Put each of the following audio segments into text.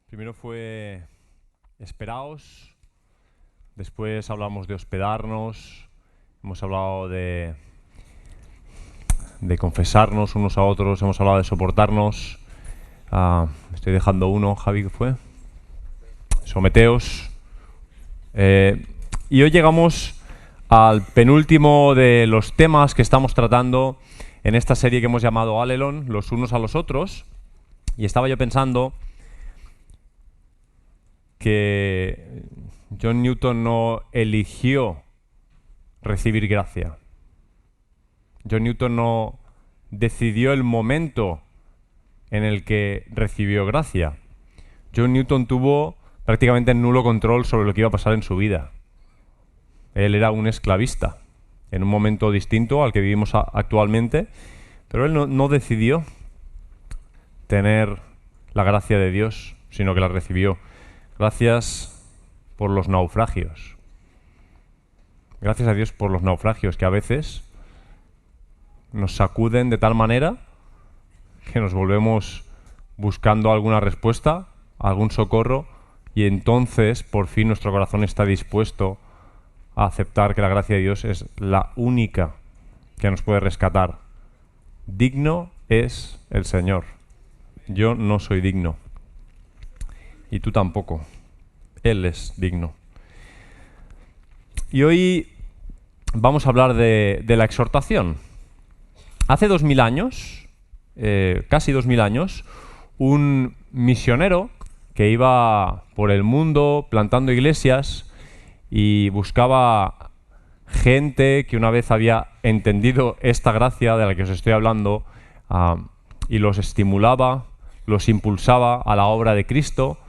Primero fue esperaos, después hablamos de hospedarnos, hemos hablado de confesarnos unos a otros, hemos hablado de soportarnos. Me estoy dejando uno, Javi, ¿qué fue? Someteos. Y hoy llegamos al penúltimo de los temas que estamos tratando en esta serie que hemos llamado Alelon, los unos a los otros. Y estaba yo pensando que John Newton no eligió recibir gracia. John Newton no decidió el momento en el que recibió gracia. John Newton tuvo prácticamente nulo control sobre lo que iba a pasar en su vida. Él era un esclavista en un momento distinto al que vivimos actualmente, pero él no decidió tener la gracia de Dios, sino que la recibió. Gracias por los naufragios. Gracias a Dios por los naufragios que a veces nos sacuden de tal manera que nos volvemos buscando alguna respuesta, algún socorro, y entonces por fin nuestro corazón está dispuesto a aceptar que la gracia de Dios es la única que nos puede rescatar. Digno es el Señor. Yo no soy digno. Y tú tampoco. Él es digno. Y hoy vamos a hablar de la exhortación. Hace 2000 años, casi 2000 años, un misionero que iba por el mundo plantando iglesias y buscaba gente que una vez había entendido esta gracia de la que os estoy hablando, y los estimulaba, los impulsaba a la obra de Cristo,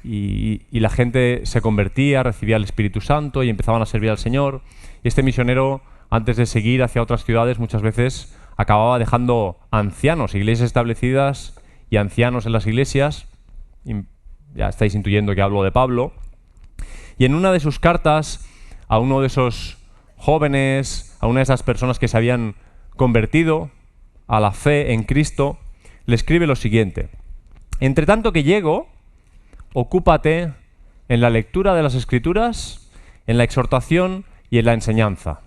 y la gente se convertía, recibía el Espíritu Santo y empezaban a servir al Señor. Y este misionero, antes de seguir hacia otras ciudades, muchas veces acababa dejando ancianos, iglesias establecidas y ancianos en las iglesias. Y ya estáis intuyendo que hablo de Pablo. Y en una de sus cartas a uno de esos jóvenes, a una de esas personas que se habían convertido a la fe en Cristo, le escribe lo siguiente: entre tanto que llego, ocúpate en la lectura de las Escrituras, en la exhortación y en la enseñanza.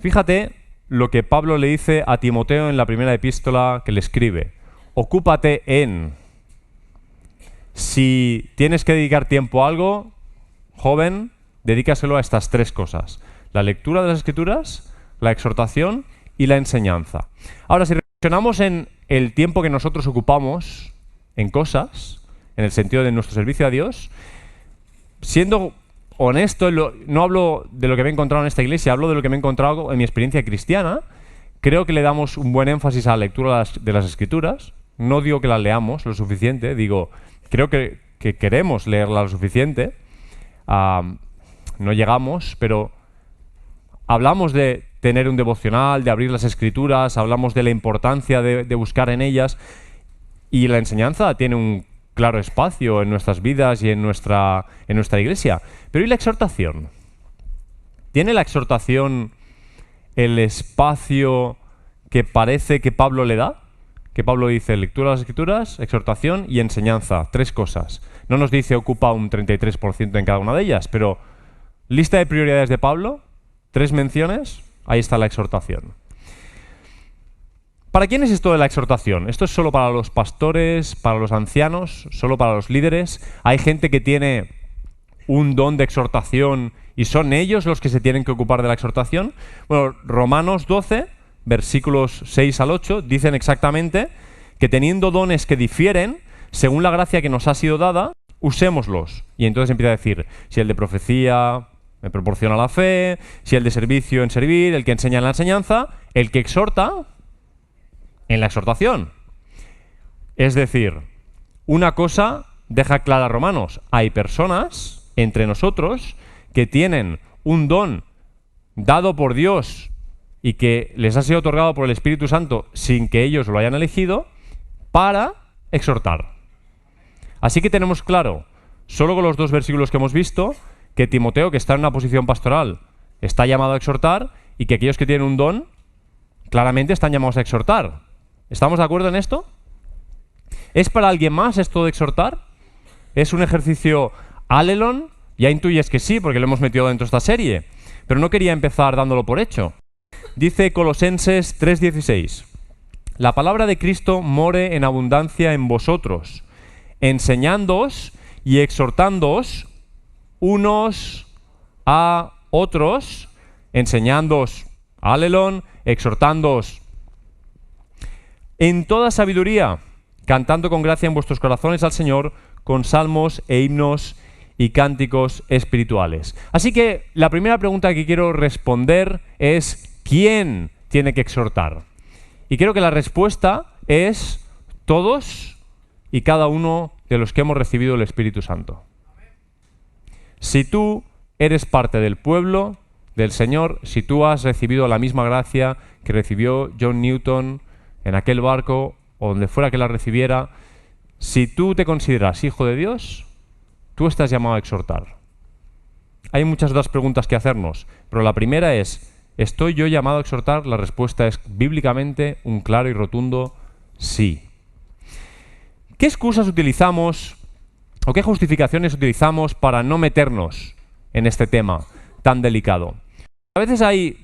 Fíjate lo que Pablo le dice a Timoteo en la primera epístola que le escribe. Ocúpate en. Si tienes que dedicar tiempo a algo, joven, dedícaselo a estas tres cosas: la lectura de las Escrituras, la exhortación y la enseñanza. Ahora, si reflexionamos en el tiempo que nosotros ocupamos en cosas, en el sentido de nuestro servicio a Dios, siendo honesto, no hablo de lo que me he encontrado en esta iglesia, hablo de lo que me he encontrado en mi experiencia cristiana. Creo que le damos un buen énfasis a la lectura de las Escrituras. No digo que las leamos lo suficiente, digo, creo que queremos leerla lo suficiente. No llegamos, pero hablamos de tener un devocional, de abrir las Escrituras, hablamos de la importancia de buscar en ellas, y la enseñanza tiene un claro espacio en nuestras vidas y en nuestra iglesia. Pero ¿y la exhortación? ¿Tiene la exhortación el espacio que parece que Pablo le da? Que Pablo dice lectura de las Escrituras, exhortación y enseñanza. Tres cosas. No nos dice ocupa un 33% en cada una de ellas, pero lista de prioridades de Pablo, tres menciones, ahí está la exhortación. ¿Para quién es esto de la exhortación? ¿Esto es solo para los pastores, para los ancianos, solo para los líderes? ¿Hay gente que tiene un don de exhortación y son ellos los que se tienen que ocupar de la exhortación? Bueno, Romanos 12, versículos 6 al 8, dicen exactamente que teniendo dones que difieren, según la gracia que nos ha sido dada, usémoslos. Y entonces empieza a decir, si el de profecía me proporciona la fe, si el de servicio en servir, el que enseña en la enseñanza, el que exhorta en la exhortación. Es decir, una cosa deja clara Romanos: hay personas entre nosotros que tienen un don dado por Dios y que les ha sido otorgado por el Espíritu Santo sin que ellos lo hayan elegido, para exhortar. Así que tenemos claro, solo con los dos versículos que hemos visto, que Timoteo, que está en una posición pastoral, está llamado a exhortar, y que aquellos que tienen un don claramente están llamados a exhortar. ¿Estamos de acuerdo en esto? ¿Es para alguien más esto de exhortar? ¿Es un ejercicio alelon? Ya intuyes que sí, porque lo hemos metido dentro de esta serie. Pero no quería empezar dándolo por hecho. Dice Colosenses 3:16. La palabra de Cristo more en abundancia en vosotros, enseñándoos y exhortándoos unos a otros, enseñándoos, alelon, exhortándoos en toda sabiduría, cantando con gracia en vuestros corazones al Señor, con salmos e himnos y cánticos espirituales. Así que la primera pregunta que quiero responder es: ¿quién tiene que exhortar? Y creo que la respuesta es todos y cada uno de los que hemos recibido el Espíritu Santo. Si tú eres parte del pueblo del Señor, si tú has recibido la misma gracia que recibió John Newton en aquel barco o donde fuera que la recibiera, si tú te consideras hijo de Dios, tú estás llamado a exhortar. Hay muchas otras preguntas que hacernos, pero la primera es: ¿estoy yo llamado a exhortar? La respuesta es bíblicamente un claro y rotundo sí. ¿Qué excusas utilizamos o qué justificaciones utilizamos para no meternos en este tema tan delicado? A veces hay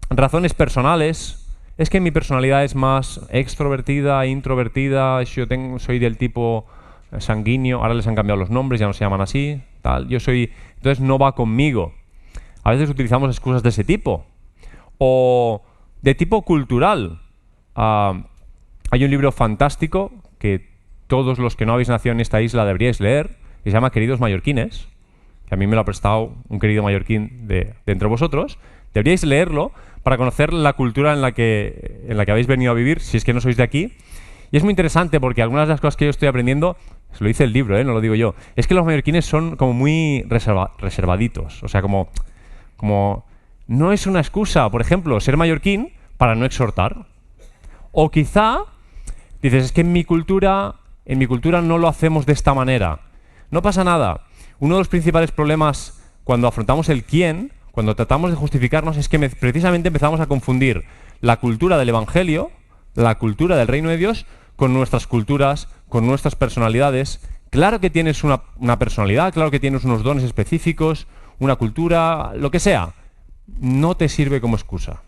razones personales. Es que mi personalidad es más extrovertida, introvertida, soy del tipo sanguíneo, ahora les han cambiado los nombres, ya no se llaman así, tal. Entonces no va conmigo. A veces utilizamos excusas de ese tipo. O de tipo cultural. Hay un libro fantástico que todos los que no habéis nacido en esta isla deberíais leer, que se llama Queridos Mallorquines, que a mí me lo ha prestado un querido mallorquín de entre vosotros. Deberíais leerlo para conocer la cultura en la que habéis venido a vivir, si es que no sois de aquí. Y es muy interesante porque algunas de las cosas que yo estoy aprendiendo, se lo dice el libro, no lo digo yo, es que los mallorquines son como muy reservaditos. O sea, como no es una excusa, por ejemplo, ser mallorquín para no exhortar. O quizá dices, es que en mi cultura no lo hacemos de esta manera. No pasa nada. Uno de los principales problemas cuando afrontamos el quién, cuando tratamos de justificarnos, es que precisamente empezamos a confundir la cultura del Evangelio, la cultura del reino de Dios, con nuestras culturas, con nuestras personalidades. Claro que tienes una personalidad, claro que tienes unos dones específicos, una cultura, lo que sea. No te sirve como excusa.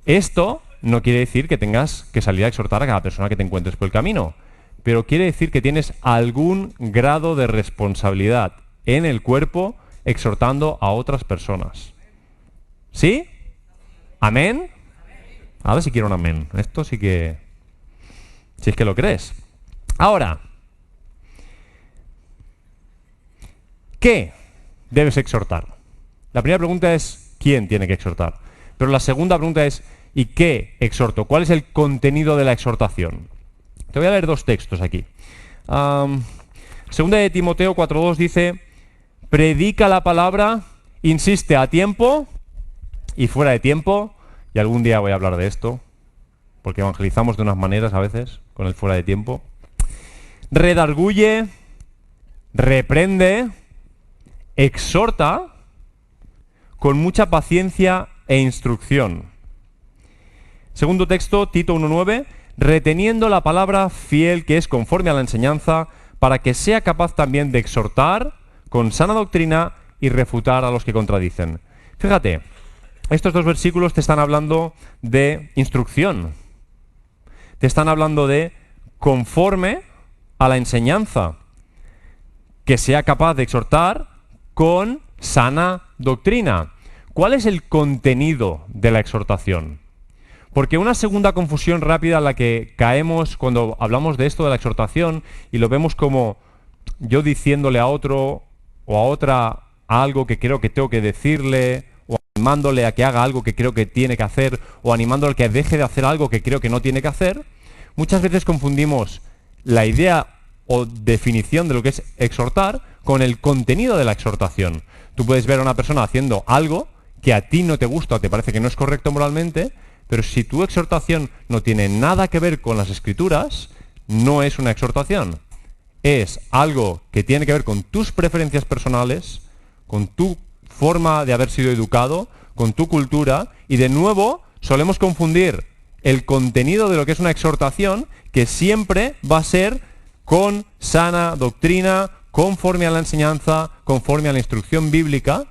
Esto no quiere decir que tengas que salir a exhortar a cada persona que te encuentres por el camino, pero quiere decir que tienes algún grado de responsabilidad en el cuerpo exhortando a otras personas. ¿Sí? ¿Amén? A ver si quiero un amén. Esto sí que... si es que lo crees. Ahora, ¿qué debes exhortar? La primera pregunta es ¿quién tiene que exhortar? Pero la segunda pregunta es ¿y qué exhorto? ¿Cuál es el contenido de la exhortación? Te voy a leer dos textos aquí. Segunda de Timoteo 4:2 dice: predica la palabra, insiste a tiempo y fuera de tiempo. Y algún día voy a hablar de esto, porque evangelizamos de unas maneras a veces con el fuera de tiempo. Redarguye, reprende, exhorta con mucha paciencia e instrucción. Segundo texto, Tito 1:9, reteniendo la palabra fiel que es conforme a la enseñanza, para que sea capaz también de exhortar con sana doctrina y refutar a los que contradicen. Fíjate, estos dos versículos te están hablando de instrucción. Te están hablando de conforme a la enseñanza, que sea capaz de exhortar con sana doctrina. ¿Cuál es el contenido de la exhortación? Porque una segunda confusión rápida a la que caemos cuando hablamos de esto de la exhortación y lo vemos como yo diciéndole a otro o a otra algo que creo que tengo que decirle, o animándole a que haga algo que creo que tiene que hacer, o animándole a que deje de hacer algo que creo que no tiene que hacer, muchas veces confundimos la idea o definición de lo que es exhortar con el contenido de la exhortación. Tú puedes ver a una persona haciendo algo que a ti no te gusta o te parece que no es correcto moralmente, pero si tu exhortación no tiene nada que ver con las Escrituras, no es una exhortación. Es algo que tiene que ver con tus preferencias personales, con tu forma de haber sido educado, con tu cultura, y de nuevo solemos confundir el contenido de lo que es una exhortación, que siempre va a ser con sana doctrina, conforme a la enseñanza, conforme a la instrucción bíblica,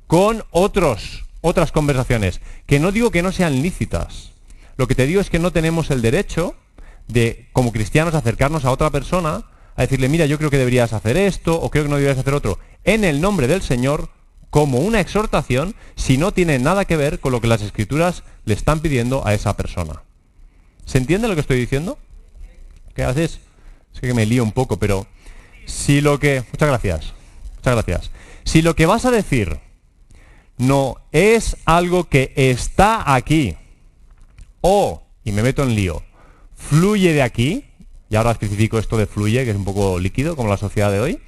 con otras conversaciones, que no digo que no sean lícitas. Lo que te digo es que no tenemos el derecho de, como cristianos, acercarnos a otra persona a decirle, mira, yo creo que deberías hacer esto, o creo que no deberías hacer otro, en el nombre del Señor, como una exhortación, si no tiene nada que ver con lo que las Escrituras le están pidiendo a esa persona. ¿Se entiende lo que estoy diciendo? ¿Qué haces? Es que me lío un poco, pero si lo que... Muchas gracias. Muchas gracias. Si lo que vas a decir no es algo que está aquí, o, y me meto en lío, fluye de aquí, y ahora especifico esto de fluye, que es un poco líquido, como la sociedad de hoy,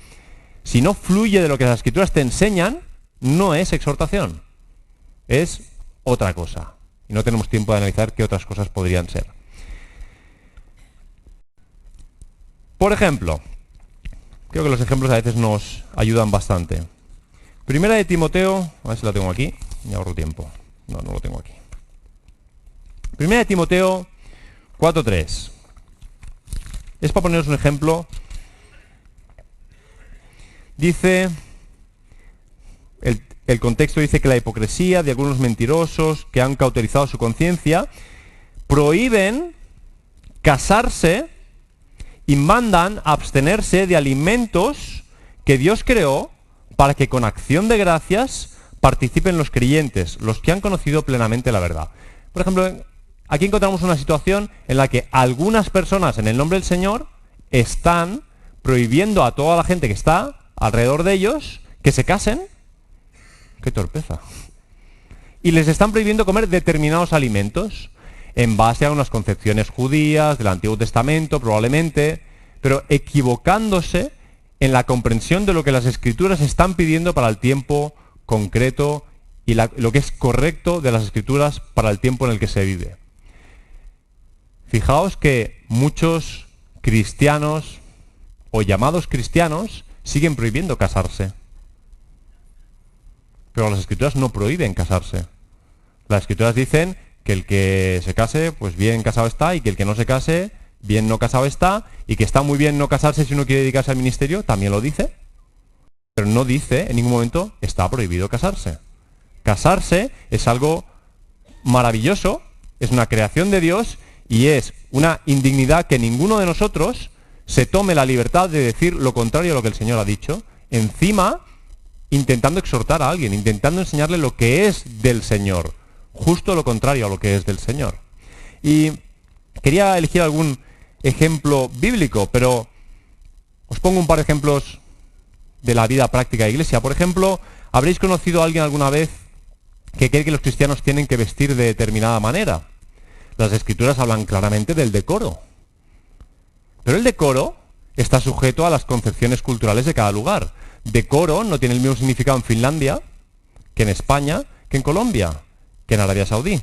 si no fluye de lo que las Escrituras te enseñan, no es exhortación, es otra cosa. Y no tenemos tiempo de analizar qué otras cosas podrían ser. Por ejemplo, creo que los ejemplos a veces nos ayudan bastante. Primera de Timoteo, a ver si la tengo aquí, me ahorro tiempo. No, no lo tengo aquí. Primera de Timoteo 4:3. Es para poneros un ejemplo. Dice, el contexto dice que la hipocresía de algunos mentirosos que han cauterizado su conciencia prohíben casarse y mandan abstenerse de alimentos que Dios creó para que con acción de gracias participen los creyentes, los que han conocido plenamente la verdad. Por ejemplo, aquí encontramos una situación en la que algunas personas en el nombre del Señor están prohibiendo a toda la gente que está alrededor de ellos que se casen. ¡Qué torpeza! Y les están prohibiendo comer determinados alimentos en base a unas concepciones judías del Antiguo Testamento, probablemente, pero equivocándose en la comprensión de lo que las Escrituras están pidiendo para el tiempo concreto y lo que es correcto de las Escrituras para el tiempo en el que se vive. Fijaos que muchos cristianos o llamados cristianos siguen prohibiendo casarse. Pero las Escrituras no prohíben casarse. Las Escrituras dicen que el que se case, pues bien casado está, y que el que no se case, bien no casado está, y que está muy bien no casarse si uno quiere dedicarse al ministerio, también lo dice. Pero no dice en ningún momento está prohibido casarse. Casarse es algo maravilloso, es una creación de Dios y es una indignidad que ninguno de nosotros se tome la libertad de decir lo contrario a lo que el Señor ha dicho, encima intentando exhortar a alguien, intentando enseñarle lo que es del Señor, justo lo contrario a lo que es del Señor. Y quería elegir algún ejemplo bíblico, pero os pongo un par de ejemplos de la vida práctica de iglesia. Por ejemplo, ¿habréis conocido a alguien alguna vez que cree que los cristianos tienen que vestir de determinada manera? Las Escrituras hablan claramente del decoro. Pero el decoro está sujeto a las concepciones culturales de cada lugar. Decoro no tiene el mismo significado en Finlandia, que en España, que en Colombia, que en Arabia Saudí.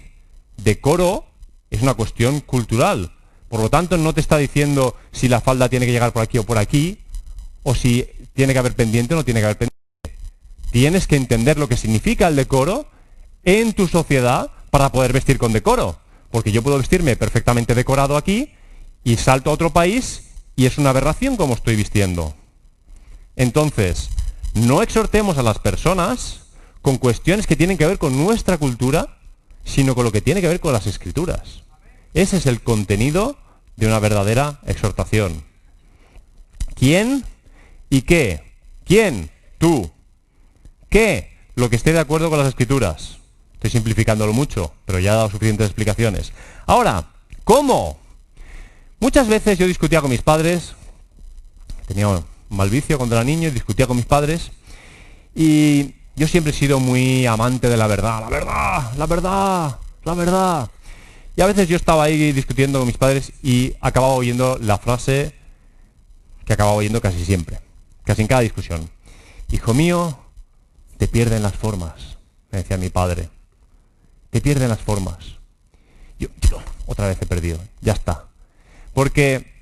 Decoro es una cuestión cultural. Por lo tanto, no te está diciendo si la falda tiene que llegar por aquí o por aquí, o si tiene que haber pendiente o no tiene que haber pendiente. Tienes que entender lo que significa el decoro en tu sociedad para poder vestir con decoro. Porque yo puedo vestirme perfectamente decorado aquí y salto a otro país y es una aberración como estoy vistiendo. Entonces, no exhortemos a las personas con cuestiones que tienen que ver con nuestra cultura, sino con lo que tiene que ver con las Escrituras. Ese es el contenido de una verdadera exhortación. ¿Quién y qué? ¿Quién? Tú. ¿Qué? Lo que esté de acuerdo con las Escrituras. Estoy simplificándolo mucho, pero ya he dado suficientes explicaciones. Ahora, ¿cómo? Muchas veces yo discutía con mis padres, tenía un mal vicio cuando era niño, y discutía con mis padres, y yo siempre he sido muy amante de la verdad, la verdad, la verdad, la verdad. Y a veces yo estaba ahí discutiendo con mis padres y acababa oyendo la frase que acababa oyendo casi siempre, casi en cada discusión. Hijo mío, te pierden las formas, me decía mi padre. Te pierden las formas. Yo, otra vez he perdido, ya está. Porque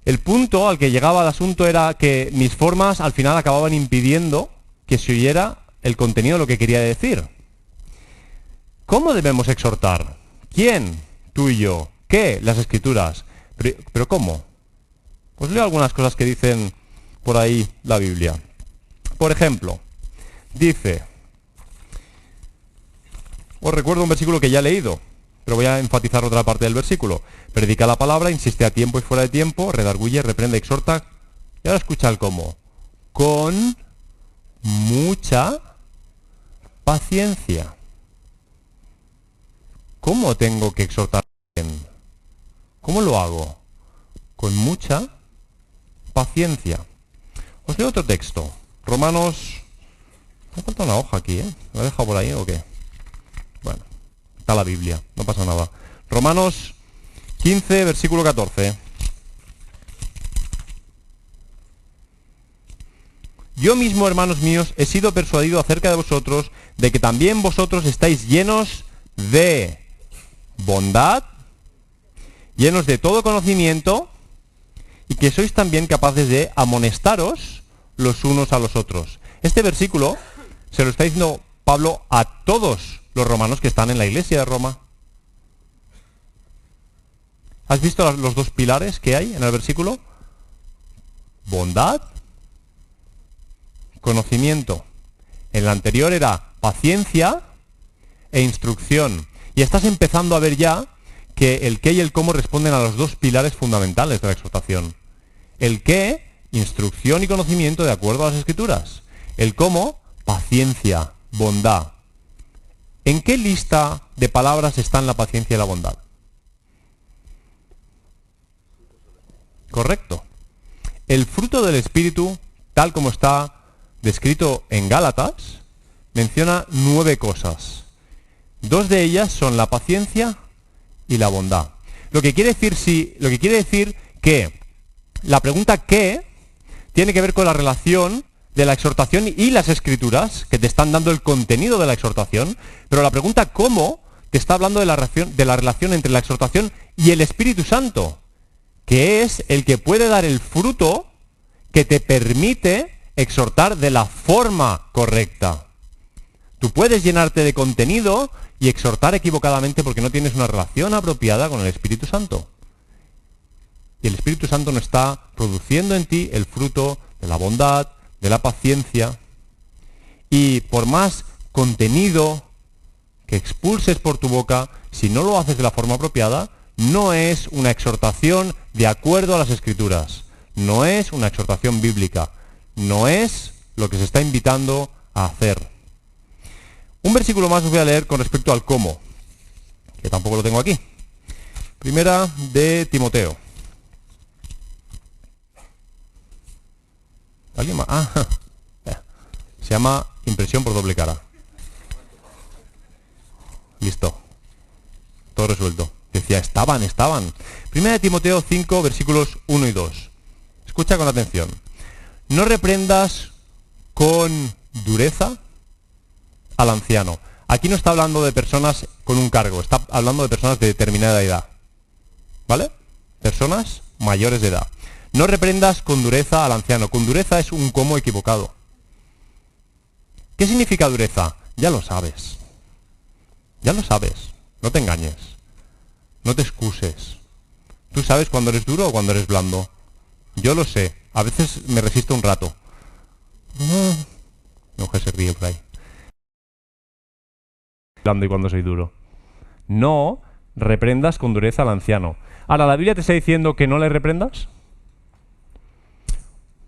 el punto al que llegaba el asunto era que mis formas al final acababan impidiendo que se oyera el contenido de lo que quería decir. ¿Cómo debemos exhortar? ¿Quién? Tú y yo. ¿Qué? Las Escrituras. ¿Pero cómo? Os leo algunas cosas que dicen por ahí la Biblia. Por ejemplo, dice... Os recuerdo un versículo que ya he leído, pero voy a enfatizar otra parte del versículo. Predica la palabra, insiste a tiempo y fuera de tiempo, redarguye, reprende, exhorta. Y ahora escucha el cómo. Con mucha paciencia. ¿Cómo tengo que exhortar a alguien? ¿Cómo lo hago? Con mucha paciencia. Os leo otro texto. Romanos... Me falta una hoja aquí, ¿eh? ¿Me he dejado por ahí o qué? Bueno, está la Biblia, no pasa nada. Romanos 15, versículo 14. Yo mismo, hermanos míos, he sido persuadido acerca de vosotros de que también vosotros estáis llenos de bondad, llenos de todo conocimiento, y que sois también capaces de amonestaros los unos a los otros. Este versículo se lo está diciendo Pablo a todos los romanos que están en la iglesia de Roma. ¿Has visto los dos pilares que hay en el versículo? Bondad, conocimiento. En el anterior era paciencia e instrucción. Y estás empezando a ver ya que el qué y el cómo responden a los dos pilares fundamentales de la exhortación. El qué, instrucción y conocimiento de acuerdo a las Escrituras. El cómo, paciencia, bondad. ¿En qué lista de palabras están la paciencia y la bondad? Correcto. El fruto del Espíritu, tal como está descrito en Gálatas, menciona 9 cosas. 2 de ellas son la paciencia y la bondad. Lo que quiere decir que la pregunta ¿qué? Tiene que ver con la relación de la exhortación y las Escrituras, que te están dando el contenido de la exhortación, pero la pregunta ¿cómo? Te está hablando de la relación entre la exhortación y el Espíritu Santo, que es el que puede dar el fruto que te permite exhortar de la forma correcta. Tú puedes llenarte de contenido y exhortar equivocadamente porque no tienes una relación apropiada con el Espíritu Santo. Y el Espíritu Santo no está produciendo en ti el fruto de la bondad, de la paciencia. Y por más contenido que expulses por tu boca, si no lo haces de la forma apropiada, no es una exhortación de acuerdo a las Escrituras. No es una exhortación bíblica. No es lo que se está invitando a hacer. Un versículo más os voy a leer con respecto al cómo, que tampoco lo tengo aquí. Primera de Timoteo. ¿Alguien más? Se llama impresión por doble cara. Listo. Todo resuelto. Decía, estaban. Primera de Timoteo 5, versículos 1 y 2. Escucha con atención. No reprendas con dureza al anciano. Aquí no está hablando de personas con un cargo, está hablando de personas de determinada edad. ¿Vale? Personas mayores de edad. No reprendas con dureza al anciano. Con dureza es un cómo equivocado. ¿Qué significa dureza? Ya lo sabes. Ya lo sabes. No te engañes. No te excuses. ¿Tú sabes cuándo eres duro o cuándo eres blando? Yo lo sé. A veces me resisto un rato. Mi mujer se ríe por ahí. Blando y cuando soy duro. No reprendas con dureza al anciano. Ahora, ¿la Biblia te está diciendo que no le reprendas?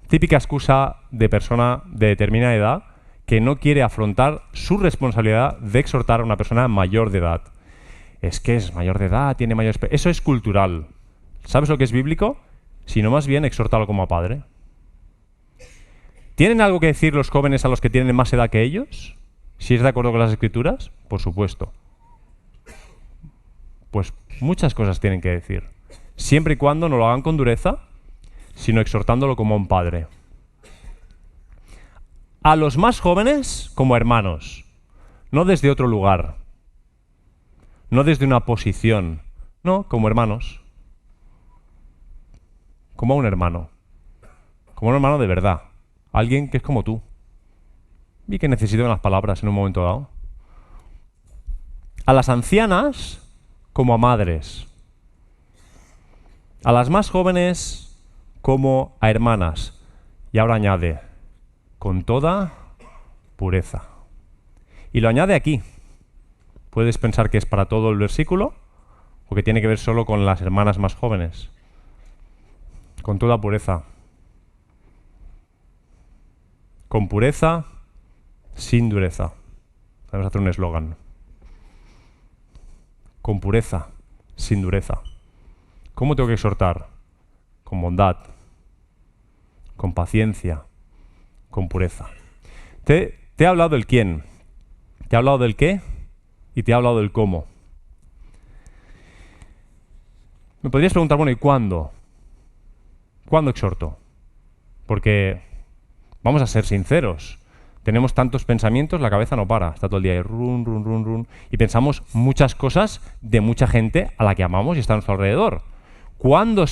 Típica excusa de persona de determinada edad que no quiere afrontar su responsabilidad de exhortar a una persona mayor de edad. Es que es mayor de edad, tiene mayor... Eso es cultural. ¿Sabes lo que es bíblico? Sino más bien exhórtalo como a padre. ¿Tienen algo que decir los jóvenes a los que tienen más edad que ellos? Si es de acuerdo con las Escrituras, por supuesto. Pues muchas cosas tienen que decir. Siempre y cuando no lo hagan con dureza, sino exhortándolo como a un padre. A los más jóvenes como hermanos, no desde otro lugar, no desde una posición, no, como hermanos. Como a un hermano de verdad, alguien que es como tú y que necesita unas palabras en un momento dado. A las ancianas como a madres. a las más jóvenes como a hermanas. Y ahora añade, con toda pureza. Y lo añade aquí. Puedes pensar que es para todo el versículo o que tiene que ver solo con las hermanas más jóvenes. Con toda pureza. Con pureza, sin dureza. Vamos a hacer un eslogan. Con pureza, sin dureza. ¿Cómo tengo que exhortar? Con bondad, con paciencia, con pureza. Te he hablado del quién, te he hablado del qué y te he hablado del cómo. Me podrías preguntar, bueno, ¿y cuándo? ¿Cuándo exhorto? Porque vamos a ser sinceros. Tenemos tantos pensamientos, la cabeza no para. Está todo el día ahí, run, run, run, run. Y pensamos muchas cosas de mucha gente a la que amamos y está a nuestro alrededor. ¿Cuándo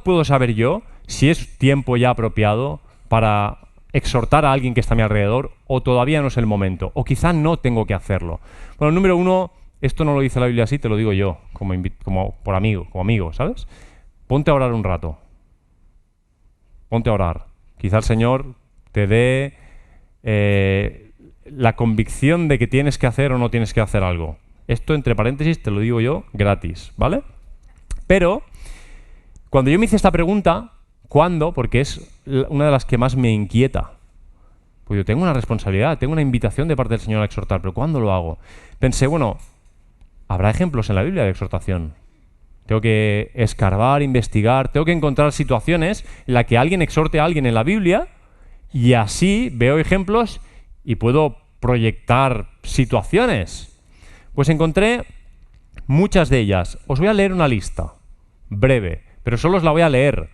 puedo saber yo si es tiempo ya apropiado para exhortar a alguien que está a mi alrededor o todavía no es el momento? O quizá no tengo que hacerlo. Bueno, número uno, esto no lo dice la Biblia así, te lo digo yo, como amigo, ¿sabes? Ponte a orar un rato. Ponte a orar. Quizá el Señor te dé la convicción de que tienes que hacer o no tienes que hacer algo. Esto, entre paréntesis, te lo digo yo gratis, ¿vale? Pero, cuando yo me hice esta pregunta, ¿cuándo? Porque es una de las que más me inquieta. Pues yo tengo una responsabilidad, tengo una invitación de parte del Señor a exhortar, pero ¿cuándo lo hago? Pensé, bueno, habrá ejemplos en la Biblia de exhortación. Tengo que escarbar, investigar, tengo que encontrar situaciones en las que alguien exhorte a alguien en la Biblia y así veo ejemplos y puedo proyectar situaciones. Pues encontré muchas de ellas. Os voy a leer una lista, breve, pero solo os la voy a leer.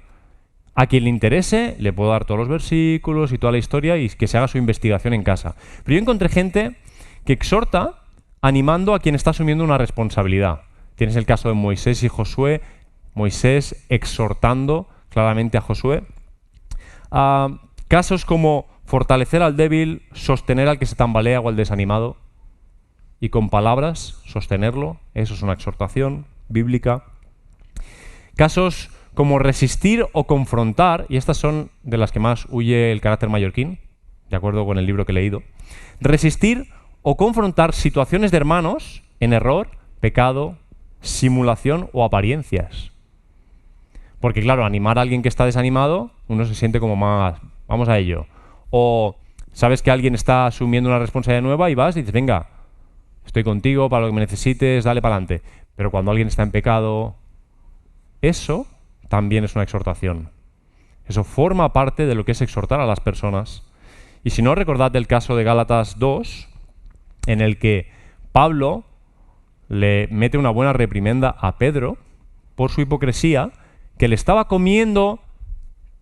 A quien le interese, le puedo dar todos los versículos y toda la historia y que se haga su investigación en casa. Pero yo encontré gente que exhorta animando a quien está asumiendo una responsabilidad. Tienes el caso de Moisés y Josué, Moisés exhortando claramente a Josué. Casos como fortalecer al débil, sostener al que se tambalea o al desanimado, y con palabras sostenerlo, eso es una exhortación bíblica. Casos como resistir o confrontar, y estas son de las que más huye el carácter mallorquín, de acuerdo con el libro que he leído. Resistir o confrontar situaciones de hermanos en error, pecado, simulación o apariencias. Porque claro, animar a alguien que está desanimado, uno se siente como más, vamos a ello. O sabes que alguien está asumiendo una responsabilidad nueva y vas y dices, venga, estoy contigo para lo que me necesites, dale para adelante. Pero cuando alguien está en pecado, eso también es una exhortación. Eso forma parte de lo que es exhortar a las personas. Y si no, recordad el caso de Gálatas 2, en el que Pablo le mete una buena reprimenda a Pedro por su hipocresía, que le estaba comiendo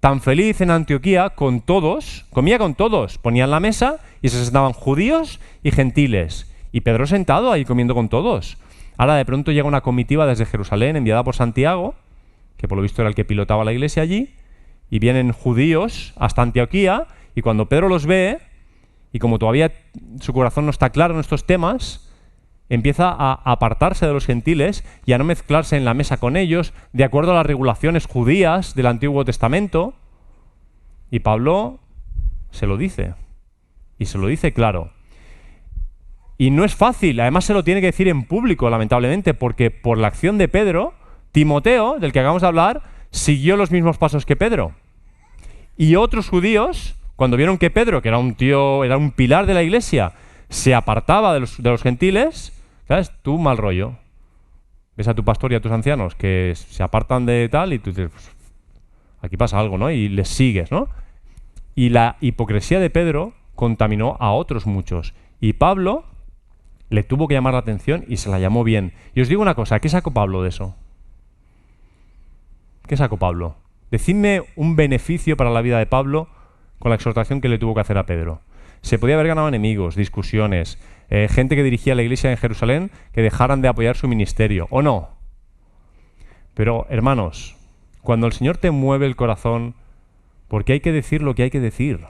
tan feliz en Antioquía con todos, comía con todos, ponían la mesa y se sentaban judíos y gentiles. Y Pedro sentado ahí comiendo con todos. Ahora de pronto llega una comitiva desde Jerusalén enviada por Santiago, que por lo visto era el que pilotaba la iglesia allí, y vienen judíos hasta Antioquía, y cuando Pedro los ve, y como todavía su corazón no está claro en estos temas, empieza a apartarse de los gentiles y a no mezclarse en la mesa con ellos, de acuerdo a las regulaciones judías del Antiguo Testamento. Y Pablo se lo dice, y se lo dice claro. Y no es fácil, además se lo tiene que decir en público, lamentablemente, porque por la acción de Pedro, Timoteo, del que acabamos de hablar, siguió los mismos pasos que Pedro. Y otros judíos, cuando vieron que Pedro, que era un tío, era un pilar de la iglesia, se apartaba de los gentiles, ¿sabes? Tú mal rollo. Ves a tu pastor y a tus ancianos que se apartan de tal y tú dices, pues, aquí pasa algo, ¿no? Y les sigues, ¿no? Y la hipocresía de Pedro contaminó a otros muchos. Y Pablo le tuvo que llamar la atención y se la llamó bien. Y os digo una cosa, ¿qué sacó Pablo de eso? ¿Qué sacó Pablo? Decidme un beneficio para la vida de Pablo con la exhortación que le tuvo que hacer a Pedro. Se podía haber ganado enemigos, discusiones, gente que dirigía la iglesia en Jerusalén que dejaran de apoyar su ministerio, ¿o no? Pero, hermanos, cuando el Señor te mueve el corazón, porque hay que decir lo que hay que decir.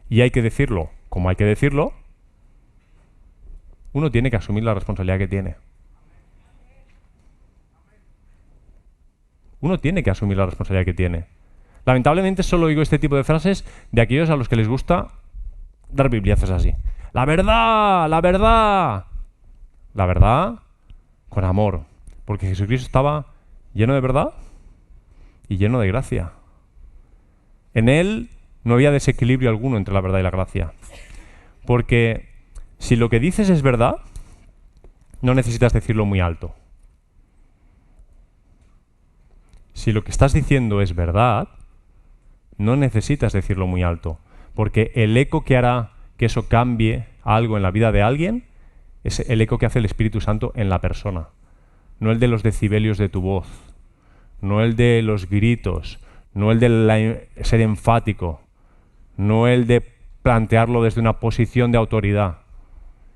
Y hay que decirlo como hay que decirlo, uno tiene que asumir la responsabilidad que tiene. uno tiene que asumir la responsabilidad que tiene. Lamentablemente solo oigo este tipo de frases de aquellos a los que les gusta dar bibliazos así. ¡La verdad! ¡La verdad! La verdad con amor. Porque Jesucristo estaba lleno de verdad y lleno de gracia. En Él no había desequilibrio alguno entre la verdad y la gracia. Porque si lo que dices es verdad, no necesitas decirlo muy alto. Si lo que estás diciendo es verdad, no necesitas decirlo muy alto. Porque el eco que hará que eso cambie algo en la vida de alguien es el eco que hace el Espíritu Santo en la persona. No el de los decibelios de tu voz, no el de los gritos, no el de ser enfático, no el de plantearlo desde una posición de autoridad.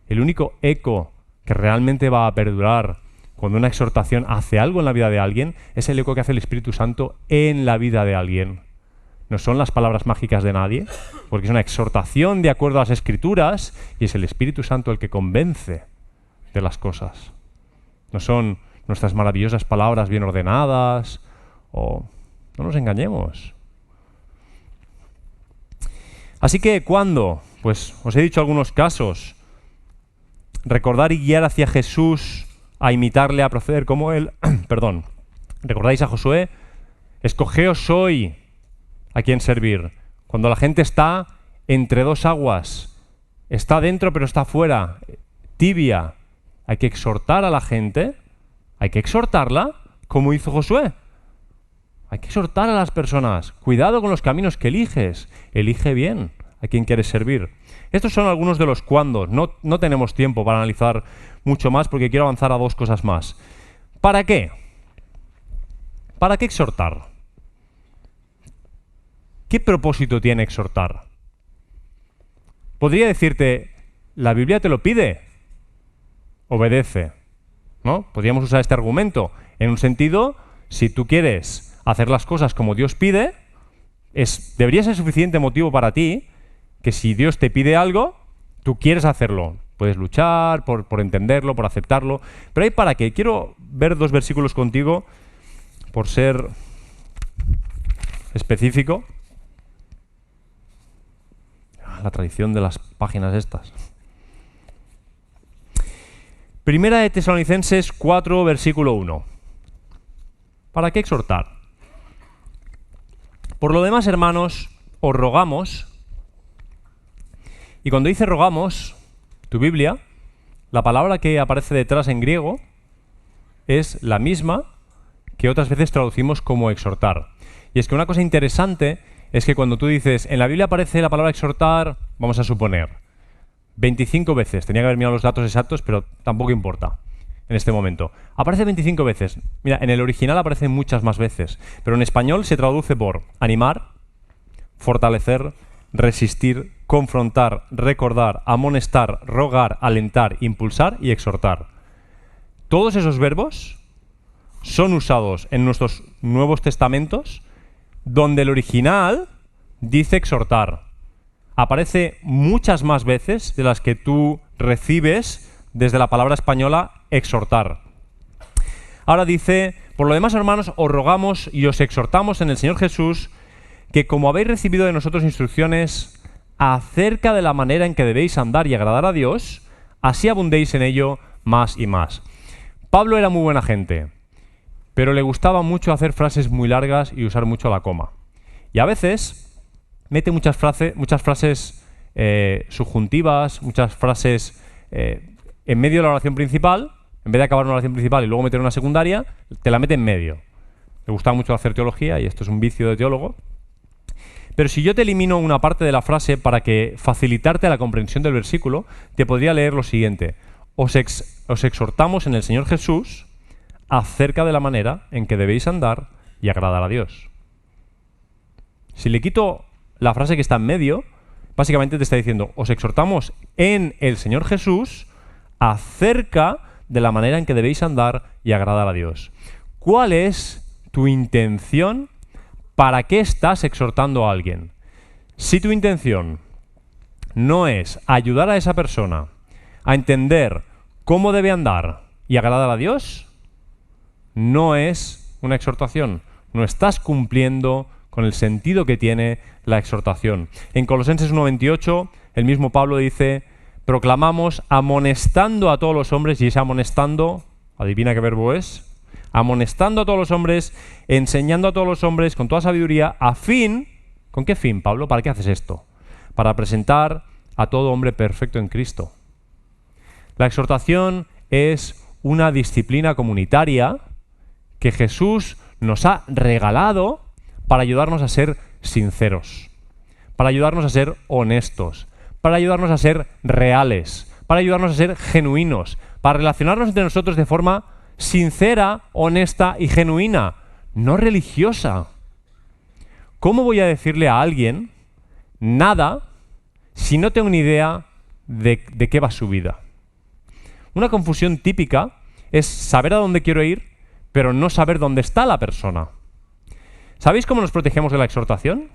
El único eco que realmente va a perdurar cuando una exhortación hace algo en la vida de alguien es el eco que hace el Espíritu Santo en la vida de alguien. No son las palabras mágicas de nadie, porque es una exhortación de acuerdo a las Escrituras y es el Espíritu Santo el que convence de las cosas. No son nuestras maravillosas palabras bien ordenadas o... No nos engañemos. Así que, ¿cuándo? Pues os he dicho algunos casos. Recordar y guiar hacia Jesús, a imitarle, a proceder como Él. Perdón. ¿Recordáis a Josué? Escogeos hoy a quién servir. Cuando la gente está entre dos aguas, está dentro pero está fuera, tibia, hay que exhortar a la gente, hay que exhortarla como hizo Josué. Hay que exhortar a las personas. Cuidado con los caminos que eliges. Elige bien a quién quieres servir. Estos son algunos de los cuándos. No tenemos tiempo para analizar mucho más porque quiero avanzar a dos cosas más. ¿Para qué? ¿Para qué exhortar? ¿Qué propósito tiene exhortar? Podría decirte, la Biblia te lo pide. Obedece. ¿No? Podríamos usar este argumento. En un sentido, si tú quieres hacer las cosas como Dios pide, debería ser suficiente motivo para ti que si Dios te pide algo, tú quieres hacerlo. Puedes luchar por entenderlo, por aceptarlo. Pero hay para qué. Quiero ver dos versículos contigo por ser específico. La tradición de las páginas estas. Primera de Tesalonicenses 4, versículo 1. ¿Para qué exhortar? Por lo demás, hermanos, os rogamos, y cuando dice rogamos, tu Biblia, la palabra que aparece detrás en griego es la misma que otras veces traducimos como exhortar. Y es que una cosa interesante es que cuando tú dices, en la Biblia aparece la palabra exhortar, vamos a suponer, 25 veces, tenía que haber mirado los datos exactos, pero tampoco importa en este momento. Aparece 25 veces. Mira, en el original aparece muchas más veces, pero en español se traduce por animar, fortalecer, resistir, confrontar, recordar, amonestar, rogar, alentar, impulsar y exhortar. Todos esos verbos son usados en nuestros Nuevos Testamentos donde el original dice exhortar. Aparece muchas más veces de las que tú recibes desde la palabra española exhortar. Ahora dice, por lo demás, hermanos, os rogamos y os exhortamos en el Señor Jesús que como habéis recibido de nosotros instrucciones acerca de la manera en que debéis andar y agradar a Dios, así abundéis en ello más y más. Pablo era muy buena gente, pero le gustaba mucho hacer frases muy largas y usar mucho la coma. Y a veces mete muchas frases subjuntivas, muchas frases en medio de la oración principal. En vez de acabar una oración principal y luego meter una secundaria, te la mete en medio. Le gustaba mucho hacer teología y esto es un vicio de teólogo. Pero si yo te elimino una parte de la frase para que facilitarte la comprensión del versículo, te podría leer lo siguiente. Os exhortamos en el Señor Jesús acerca de la manera en que debéis andar y agradar a Dios. Si le quito la frase que está en medio, básicamente te está diciendo, os exhortamos en el Señor Jesús acerca de la manera en que debéis andar y agradar a Dios. ¿Cuál es tu intención? ¿Para qué estás exhortando a alguien? Si tu intención no es ayudar a esa persona a entender cómo debe andar y agradar a Dios, no es una exhortación, no estás cumpliendo con el sentido que tiene la exhortación. En Colosenses 1:28, el mismo Pablo dice: proclamamos amonestando a todos los hombres, y ese amonestando, adivina qué verbo es, amonestando a todos los hombres, enseñando a todos los hombres con toda sabiduría, a fin, ¿con qué fin, Pablo? ¿Para qué haces esto? Para presentar a todo hombre perfecto en Cristo. La exhortación es una disciplina comunitaria que Jesús nos ha regalado para ayudarnos a ser sinceros, para ayudarnos a ser honestos, para ayudarnos a ser reales, para ayudarnos a ser genuinos, para relacionarnos entre nosotros de forma sincera, honesta y genuina, no religiosa. ¿Cómo voy a decirle a alguien nada si no tengo ni idea de qué va su vida? Una confusión típica es saber a dónde quiero ir, pero no saber dónde está la persona. ¿Sabéis cómo nos protegemos de la exhortación?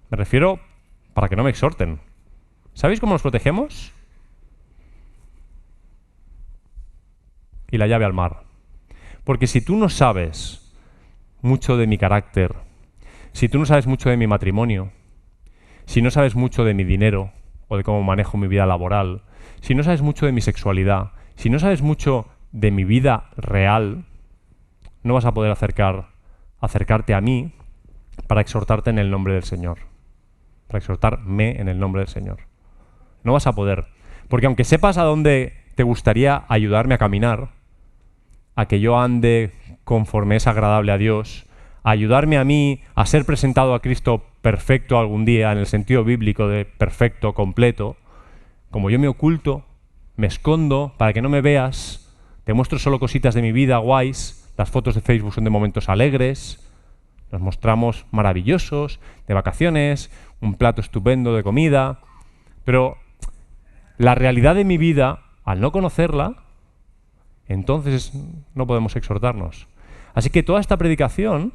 Me refiero para que no me exhorten. ¿Sabéis cómo nos protegemos? Y la llave al mar. Porque si tú no sabes mucho de mi carácter, si tú no sabes mucho de mi matrimonio, si no sabes mucho de mi dinero o de cómo manejo mi vida laboral, si no sabes mucho de mi sexualidad, si no sabes mucho de mi vida real, no vas a poder acercarte a mí para exhortarte en el nombre del Señor. Para exhortarme en el nombre del Señor. No vas a poder. Porque aunque sepas a dónde te gustaría ayudarme a caminar, a que yo ande conforme es agradable a Dios, a ayudarme a mí a ser presentado a Cristo perfecto algún día, en el sentido bíblico de perfecto, completo, como yo me oculto, me escondo para que no me veas, te muestro solo cositas de mi vida guays, las fotos de Facebook son de momentos alegres, nos mostramos maravillosos, de vacaciones, un plato estupendo de comida, pero la realidad de mi vida, al no conocerla, entonces no podemos exhortarnos. Así que toda esta predicación,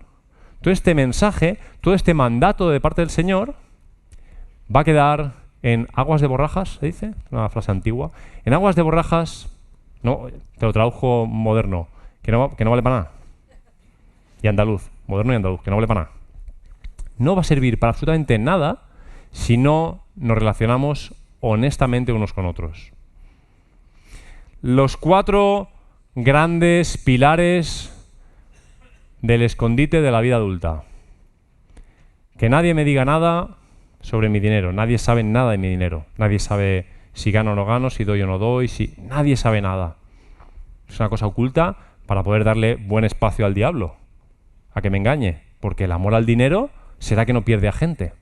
todo este mensaje, todo este mandato de parte del Señor va a quedar en aguas de borrajas, ¿se dice? Una frase antigua. En aguas de borrajas, no, te lo tradujo moderno, que no vale para nada. Y andaluz, moderno y andaluz, que no vale para nada. No va a servir para absolutamente nada si no nos relacionamos honestamente unos con otros. Los 4 grandes pilares del escondite de la vida adulta. Que nadie me diga nada sobre mi dinero. Nadie sabe nada de mi dinero. Nadie sabe si gano o no gano, si doy o no doy, nadie sabe nada. Es una cosa oculta para poder darle buen espacio al diablo, a que me engañe, porque el amor al dinero será que no pierde a gente.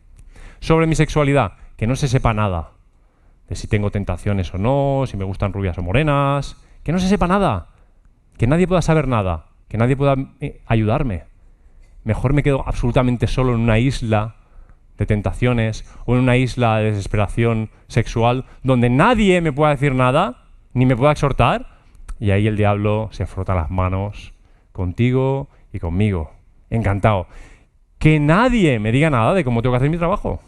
Sobre mi sexualidad, que no se sepa nada de si tengo tentaciones o no, si me gustan rubias o morenas, que no se sepa nada, que nadie pueda saber nada, que nadie pueda ayudarme. Mejor me quedo absolutamente solo en una isla de tentaciones o en una isla de desesperación sexual donde nadie me pueda decir nada, ni me pueda exhortar, y ahí el diablo se frota las manos contigo y conmigo. Encantado. Que nadie me diga nada de cómo tengo que hacer mi trabajo.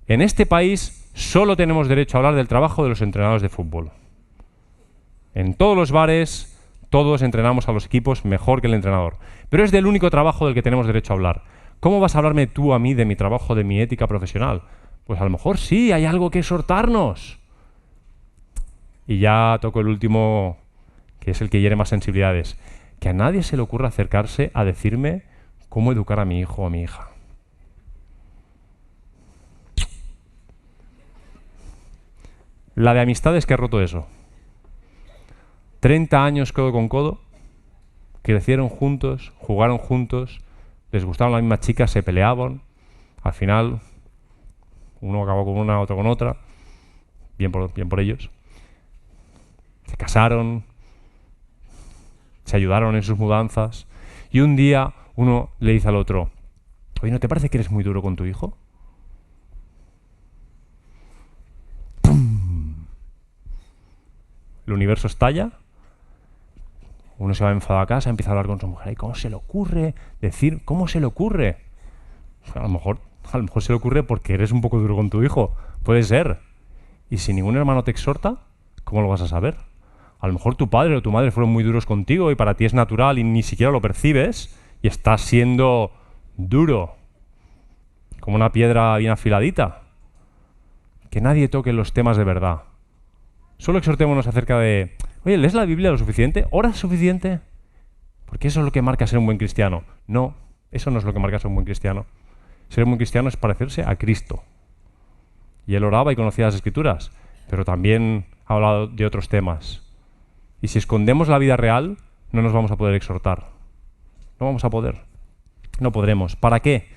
En este país solo tenemos derecho a hablar del trabajo de los entrenadores de fútbol. En todos los bares todos entrenamos a los equipos mejor que el entrenador. Pero es del único trabajo del que tenemos derecho a hablar. ¿Cómo vas a hablarme tú a mí de mi trabajo, de mi ética profesional? Pues a lo mejor sí, hay algo que exhortarnos. Y ya toco el último, que es el que hiere más sensibilidades. Que a nadie se le ocurra acercarse a decirme cómo educar a mi hijo o a mi hija. La de amistades que ha roto eso. 30 años codo con codo, crecieron juntos, jugaron juntos, les gustaban las mismas chicas, se peleaban, al final uno acabó con una, otro con otra, bien por ellos. Se casaron, se ayudaron en sus mudanzas, y un día uno le dice al otro: oye, ¿no te parece que eres muy duro con tu hijo? ¡Pum! El universo estalla. Uno se va enfadado a casa, empieza a hablar con su mujer. ¿Y cómo se le ocurre decir? ¿Cómo se le ocurre? A lo mejor se le ocurre porque eres un poco duro con tu hijo. Puede ser. Y si ningún hermano te exhorta, ¿cómo lo vas a saber? A lo mejor tu padre o tu madre fueron muy duros contigo y para ti es natural y ni siquiera lo percibes y estás siendo duro, como una piedra bien afiladita. Que nadie toque los temas de verdad. Solo exhortémonos acerca de, oye, ¿lees la Biblia lo suficiente? ¿Oras suficiente? Porque eso es lo que marca ser un buen cristiano. No, eso no es lo que marca ser un buen cristiano. Ser un buen cristiano es parecerse a Cristo. Y él oraba y conocía las Escrituras, pero también ha hablado de otros temas. Y si escondemos la vida real, no nos vamos a poder exhortar. No vamos a poder. No podremos. ¿Para qué?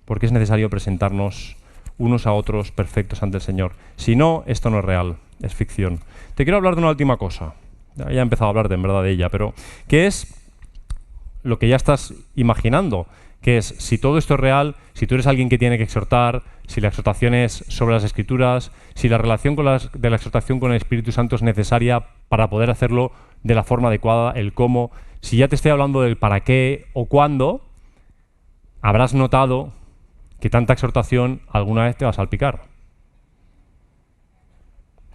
Porque es necesario presentarnos unos a otros perfectos ante el Señor. Si no, esto no es real, es ficción. Te quiero hablar de una última cosa. Ya he empezado a hablar en verdad de ella, pero ¿qué es lo que ya estás imaginando? Que es, si todo esto es real, si tú eres alguien que tiene que exhortar, si la exhortación es sobre las Escrituras, si la relación de la exhortación con el Espíritu Santo es necesaria para poder hacerlo de la forma adecuada, el cómo, si ya te estoy hablando del para qué o cuándo, habrás notado que tanta exhortación alguna vez te va a salpicar.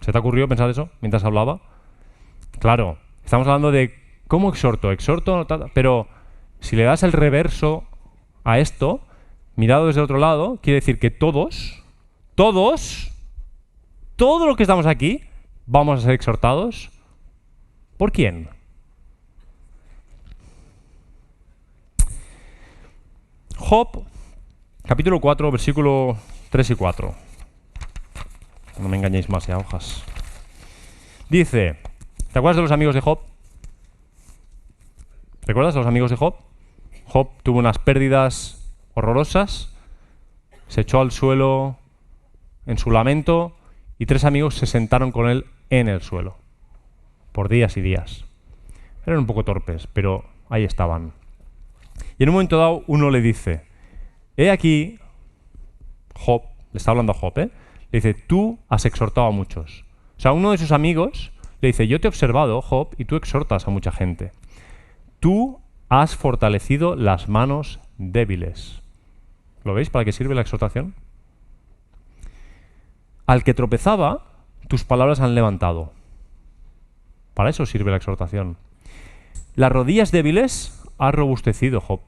¿Se te ha ocurrido pensar eso mientras hablaba? Claro, estamos hablando de cómo exhorto, pero si le das el reverso a esto, mirado desde otro lado, quiere decir que todos, todo lo que estamos aquí, vamos a ser exhortados. ¿Por quién? Job, capítulo 4, versículo 3 y 4. No me engañéis más, ya, hojas. Dice, ¿te acuerdas de los amigos de Job? ¿Recuerdas a los amigos de Job? Job tuvo unas pérdidas horrorosas, se echó al suelo en su lamento y 3 amigos se sentaron con él en el suelo, por días y días. Eran un poco torpes, pero ahí estaban. Y en un momento dado uno le dice, he aquí, Job, le está hablando a Job, le dice, tú has exhortado a muchos. O sea, uno de sus amigos le dice, yo te he observado, Job, y tú exhortas a mucha gente. Tú has fortalecido las manos débiles. ¿Lo veis para qué sirve la exhortación? Al que tropezaba, tus palabras han levantado. Para eso sirve la exhortación. Las rodillas débiles has robustecido, Job,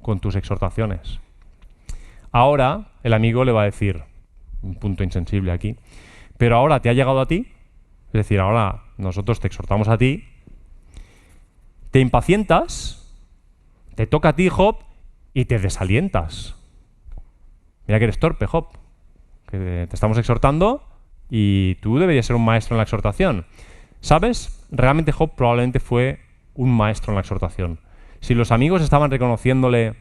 con tus exhortaciones. Ahora el amigo le va a decir, un punto insensible aquí, pero ahora te ha llegado a ti, es decir, ahora nosotros te exhortamos a ti, te impacientas, te toca a ti, Job, y te desalientas. Mira que eres torpe, Job, que te estamos exhortando y tú deberías ser un maestro en la exhortación. ¿Sabes? Realmente Job probablemente fue un maestro en la exhortación. Si los amigos estaban reconociéndole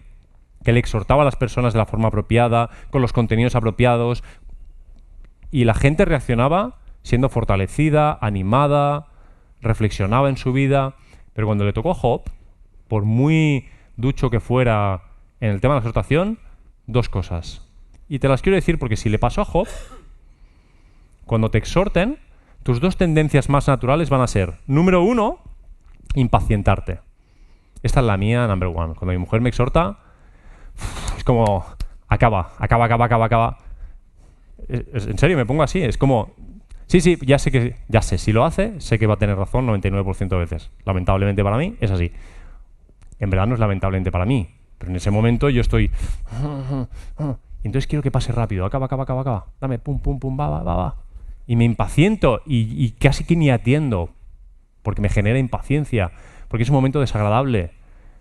que le exhortaba a las personas de la forma apropiada, con los contenidos apropiados, y la gente reaccionaba siendo fortalecida, animada, reflexionaba en su vida, pero cuando le tocó a Job, por muy ducho que fuera en el tema de la exhortación, 2 cosas. Y te las quiero decir porque si le pasó a Job, cuando te exhorten, tus 2 tendencias más naturales van a ser, número 1, impacientarte. Esta es la mía, number 1. Cuando mi mujer me exhorta, es como, acaba. En serio, me pongo así, es como, sí, ya sé, si lo hace, sé que va a tener razón 99% de veces. Lamentablemente para mí, es así. En verdad no es lamentablemente para mí, pero en ese momento yo estoy, entonces quiero que pase rápido, acaba, dame, pum, va. Y me impaciento y casi que ni atiendo, porque me genera impaciencia, porque es un momento desagradable.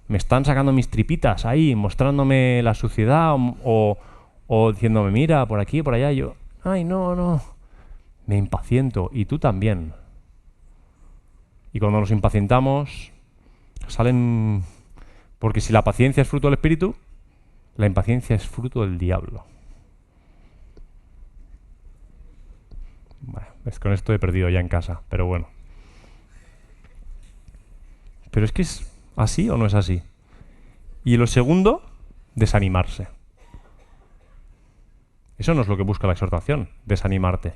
Me están sacando mis tripitas ahí, mostrándome la suciedad o diciéndome, mira, por aquí, por allá. Yo, ay, no. Me impaciento, y tú también. Y cuando nos impacientamos, salen... Porque si la paciencia es fruto del Espíritu, la impaciencia es fruto del diablo. Bueno, es con esto he perdido ya en casa, pero bueno. Pero es que es así o no es así. Y lo segundo, desanimarse. Eso no es lo que busca la exhortación, desanimarte.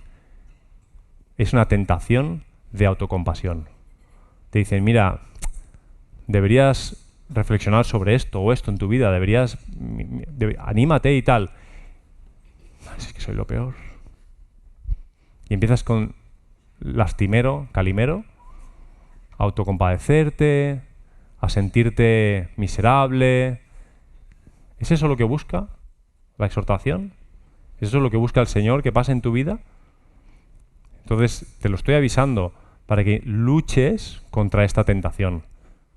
Es una tentación de autocompasión. Te dicen, mira, deberías reflexionar sobre esto o esto en tu vida, anímate y tal. Es que soy lo peor. Y empiezas con lastimero, calimero, autocompadecerte, a sentirte miserable. ¿Es eso lo que busca la exhortación? ¿Es eso lo que busca el Señor que pase en tu vida? Entonces, te lo estoy avisando para que luches contra esta tentación.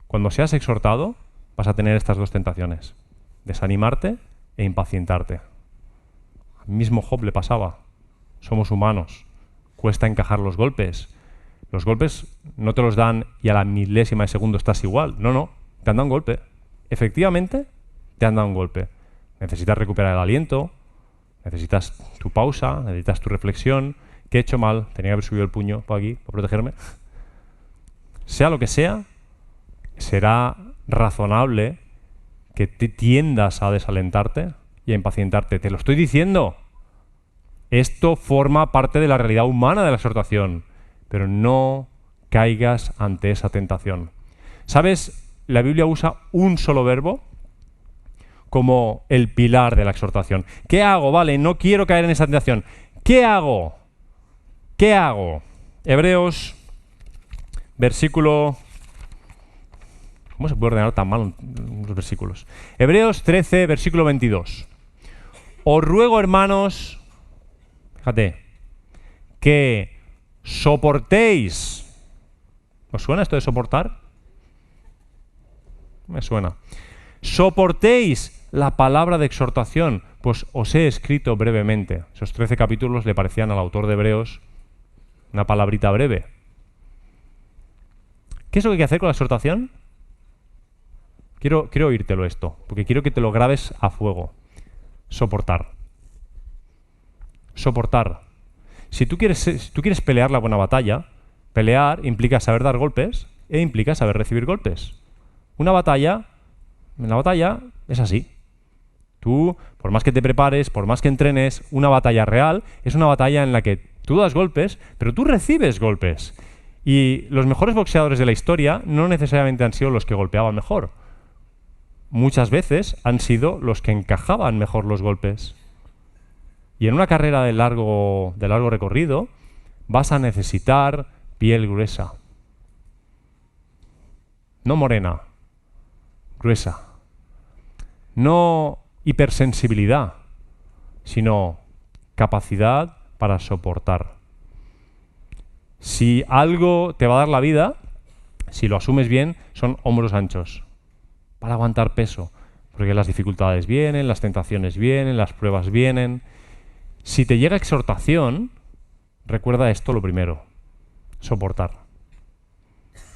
Cuando seas exhortado, vas a tener estas dos tentaciones: desanimarte e impacientarte. Al mismo Job le pasaba. Somos humanos. Cuesta encajar los golpes. Los golpes no te los dan y a la milésima de segundo estás igual. No, no. Te han dado un golpe. Efectivamente, te han dado un golpe. Necesitas recuperar el aliento, necesitas tu pausa, necesitas tu reflexión. ¿Qué he hecho mal? Tenía que haber subido el puño por aquí, para protegerme. Sea lo que sea, será razonable que te tiendas a desalentarte y a impacientarte. Te lo estoy diciendo. Esto forma parte de la realidad humana de la exhortación, pero no caigas ante esa tentación. ¿Sabes? La Biblia usa un solo verbo como el pilar de la exhortación. ¿Qué hago? Vale, no quiero caer en esa tentación. ¿Qué hago? ¿Qué hago? Hebreos, versículo... ¿Cómo se puede ordenar tan mal los versículos? Hebreos 13, versículo 22. Os ruego, hermanos, fíjate, que soportéis. ¿Os suena esto de soportar? Me suena. Soportéis la palabra de exhortación, pues os he escrito brevemente. Esos 13 capítulos le parecían al autor de Hebreos una palabrita breve. ¿Qué es lo que hay que hacer con la exhortación? Quiero oírtelo esto, porque quiero que te lo grabes a fuego. Soportar. Soportar. Si tú quieres pelear la buena batalla, pelear implica saber dar golpes e implica saber recibir golpes. En la batalla es así. Tú, por más que te prepares, por más que entrenes, una batalla real es una batalla en la que tú das golpes, pero tú recibes golpes. Y los mejores boxeadores de la historia no necesariamente han sido los que golpeaban mejor. Muchas veces han sido los que encajaban mejor los golpes. Y en una carrera de largo recorrido vas a necesitar piel gruesa. No morena, gruesa. No hipersensibilidad, sino capacidad para soportar. Si algo te va a dar la vida, si lo asumes bien, son hombros anchos para aguantar peso, porque las dificultades vienen, las tentaciones vienen, las pruebas vienen. Si te llega exhortación, recuerda esto lo primero: soportar.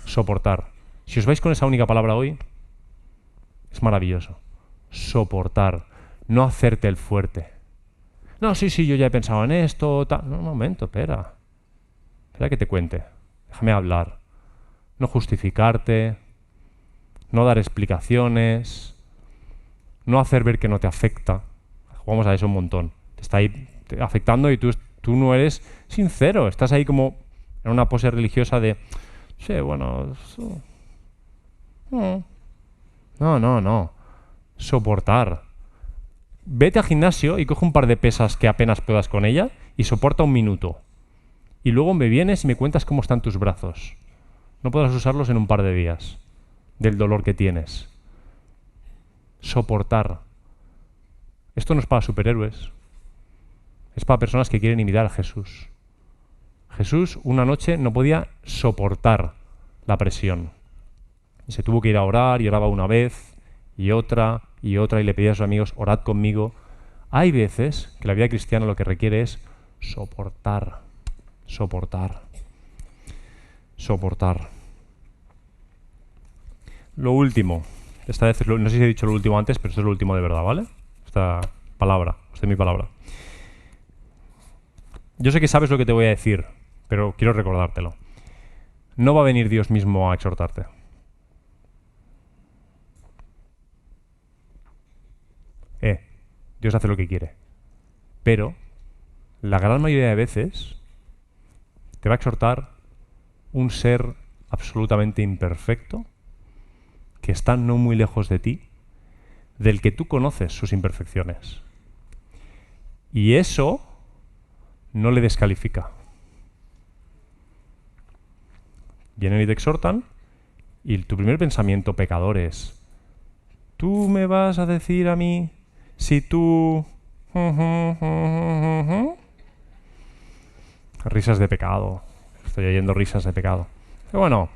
Soportar. Si os vais con esa única palabra hoy, es maravilloso. Soportar. No hacerte el fuerte. No, sí, yo ya he pensado en esto, tal. No, un momento, espera. Espera que te cuente. Déjame hablar. No justificarte. No dar explicaciones. No hacer ver que no te afecta. Jugamos a eso un montón. Te está ahí afectando y tú no eres sincero. Estás ahí como en una pose religiosa de... Sí, bueno... No. Soportar. Vete al gimnasio y coge un par de pesas que apenas puedas con ella y soporta un minuto. Y luego me vienes y me cuentas cómo están tus brazos. No podrás usarlos en un par de días del dolor que tienes. Soportar. Esto no es para superhéroes. Es para personas que quieren imitar a Jesús. Jesús una noche no podía soportar la presión. Y se tuvo que ir a orar y oraba una vez y otra y le pedía a sus amigos: orad conmigo. Hay veces que la vida cristiana lo que requiere es soportar. Soportar. Lo último. Esta vez, no sé si he dicho lo último antes, pero esto es lo último de verdad, ¿vale? Esta es mi palabra. Yo sé que sabes lo que te voy a decir, pero quiero recordártelo. No va a venir Dios mismo a exhortarte. Dios hace lo que quiere. Pero la gran mayoría de veces te va a exhortar un ser absolutamente imperfecto que está no muy lejos de ti, del que tú conoces sus imperfecciones. Y eso no le descalifica. Vienen y te exhortan y tu primer pensamiento pecador es: ¿tú me vas a decir a mí si tú... Risas de pecado. Estoy oyendo risas de pecado. Pero bueno,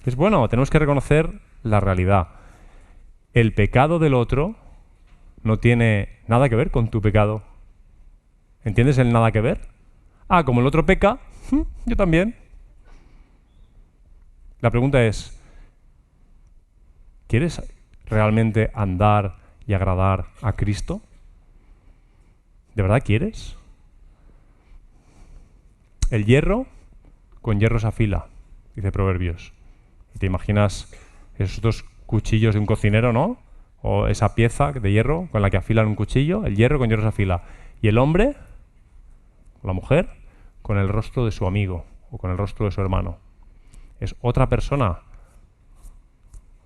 es bueno, tenemos que reconocer la realidad. El pecado del otro no tiene nada que ver con tu pecado. ¿Entiendes el nada que ver? Ah, como el otro peca, yo también. La pregunta es, ¿quieres realmente andar y agradar a Cristo? ¿De verdad quieres? El hierro con hierro se afila, dice Proverbios. Y te imaginas esos dos cuchillos de un cocinero, ¿no? O esa pieza de hierro con la que afilan un cuchillo, el hierro con hierro se afila. Y el hombre, la mujer, con el rostro de su amigo o con el rostro de su hermano. Es otra persona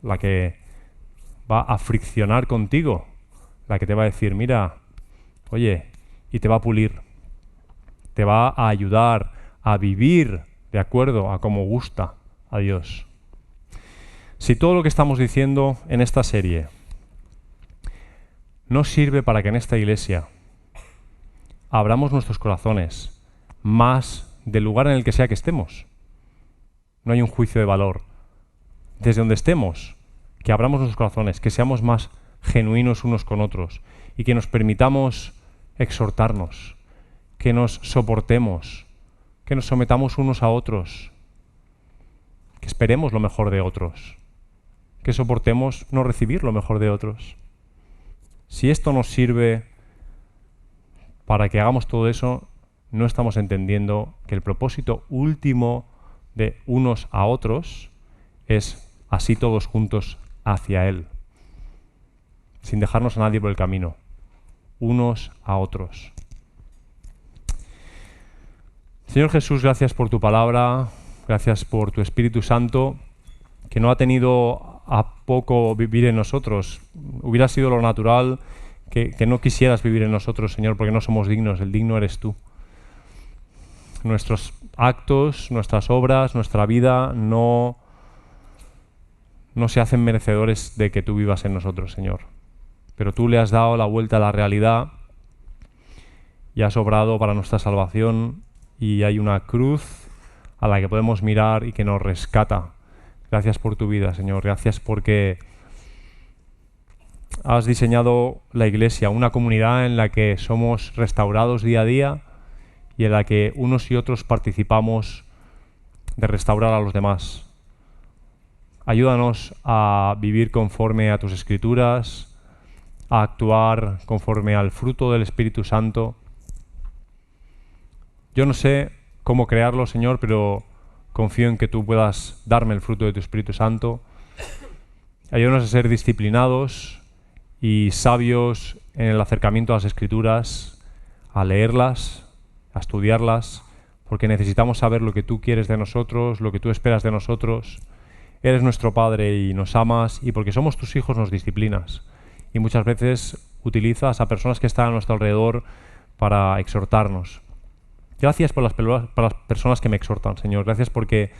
la que va a friccionar contigo, la que te va a decir, mira, oye, y te va a pulir, te va a ayudar a vivir de acuerdo a cómo gusta a Dios. Si todo lo que estamos diciendo en esta serie no sirve para que en esta iglesia abramos nuestros corazones más del lugar en el que sea que estemos, no hay un juicio de valor. Desde donde estemos, que abramos nuestros corazones, que seamos más genuinos unos con otros y que nos permitamos exhortarnos, que nos soportemos, que nos sometamos unos a otros, que esperemos lo mejor de otros, que soportemos no recibir lo mejor de otros. Si esto nos sirve para que hagamos todo eso, no estamos entendiendo que el propósito último de unos a otros es así todos juntos hacia Él, sin dejarnos a nadie por el camino, unos a otros. Señor Jesús, gracias por tu palabra, gracias por tu Espíritu Santo, que no ha tenido a poco vivir en nosotros. Hubiera sido lo natural que no quisieras vivir en nosotros, Señor, porque no somos dignos, el digno eres tú. Nuestros actos, nuestras obras, nuestra vida no se hacen merecedores de que tú vivas en nosotros, Señor. Pero tú le has dado la vuelta a la realidad y has obrado para nuestra salvación, y hay una cruz a la que podemos mirar y que nos rescata. Gracias por tu vida, Señor. Gracias porque has diseñado la Iglesia, una comunidad en la que somos restaurados día a día y en la que unos y otros participamos de restaurar a los demás. Ayúdanos a vivir conforme a tus Escrituras, a actuar conforme al fruto del Espíritu Santo. Yo no sé cómo crearlo, Señor, pero confío en que tú puedas darme el fruto de tu Espíritu Santo. Ayúdanos a ser disciplinados y sabios en el acercamiento a las Escrituras, a leerlas, a estudiarlas, porque necesitamos saber lo que tú quieres de nosotros, lo que tú esperas de nosotros. Eres nuestro Padre y nos amas, y porque somos tus hijos nos disciplinas. Y muchas veces utilizas a personas que están a nuestro alrededor para exhortarnos. Gracias por las personas que me exhortan, Señor. Gracias porque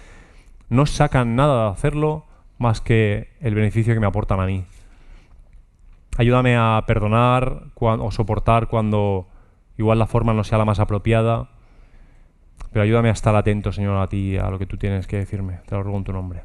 no sacan nada de hacerlo más que el beneficio que me aportan a mí. Ayúdame a perdonar o soportar cuando igual la forma no sea la más apropiada. Pero ayúdame a estar atento, Señor, a ti, a lo que tú tienes que decirme. Te lo ruego en tu nombre.